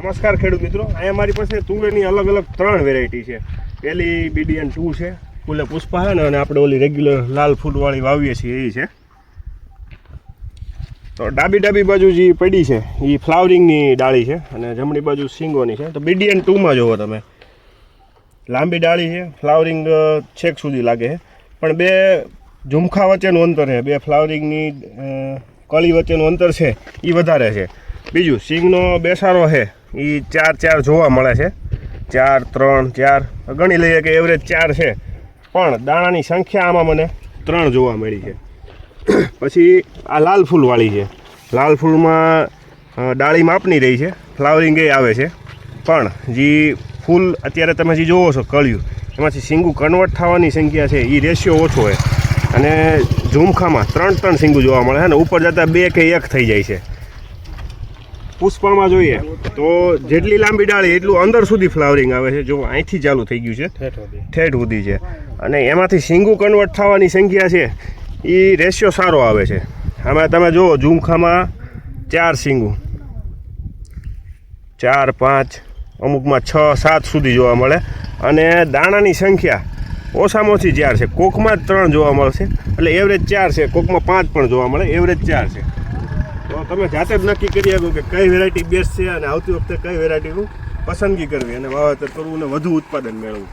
નમસ્કાર ખેડૂત મિત્રો, અહીંયા મારી પાસે તુવેરની અલગ અલગ 3 વેરાયટી છે. પહેલી BDN 2 છે, ફૂલે પુષ્પા છે ને, અને આપણે ઓલી રેગ્યુલર લાલ ફૂલવાળી વાવીએ છીએ એ છે. તો ડાબી બાજુ જે પડી છે એ ફ્લાવરિંગની ડાળી છે અને જમણી બાજુ સિંગોની છે. તો BDN 2માં જુઓ તમે, લાંબી ડાળી છે, ફ્લાવરિંગ છેક સુધી લાગે છે, પણ બે ઝુમખા વચ્ચેનું અંતર છે, બે ફ્લાવરિંગની કળી વચ્ચેનું અંતર છે એ વધારે છે. બીજું સિંગનો બેસારો છે એ 4 જોવા મળે છે, 4 3 4 ગણી લઈએ કે એવરેજ 4 છે, પણ દાણાની સંખ્યા આમાં મને 3 જોવા મળી છે. પછી આ લાલ ફૂલવાળી છે. લાલ ફૂલમાં ડાળી માપની રહી છે, ફ્લાવરિંગ એ આવે છે, પણ જે ફૂલ અત્યારે તમે જે જોવો છો કળિયું, એમાંથી સિંગું કન્વર્ટ થવાની સંખ્યા છે એ રેશિયો ઓછો હોય, અને ઝુમખામાં 3 સિંગું જોવા મળે છે ને ઉપર જતાં 2 કે 1 થઈ જાય છે. પુષ્પામાં જોઈએ તો જેટલી લાંબી ડાળી એટલું અંદર સુધી ફ્લાવરિંગ આવે છે. જો અહીંથી ચાલુ થઈ ગયું છે, ઠેઠ સુધી છે, અને એમાંથી સિંગું કન્વર્ટ થવાની સંખ્યા છે એ રેશિયો સારો આવે છે. આમાં તમે જુઓ ઝુમખામાં 4 સિંગું, 4 5 અમુકમાં 6 7 સુધી જોવા મળે, અને દાણાની સંખ્યા ઓછામાં ઓછી 4 છે. કોકમાં જ 3 જોવા મળશે, એટલે એવરેજ 4 છે. કોકમાં 5 પણ જોવા મળે, એવરેજ 4 છે. તો તમે જાતે જ નક્કી કરી શકો કે કઈ વેરાયટી બેસ્ટ છે, અને આવતી વખતે કઈ વેરાયટીનું પસંદગી કરવી અને વાવેતર કરવું અને વધુ ઉત્પાદન મેળવવું.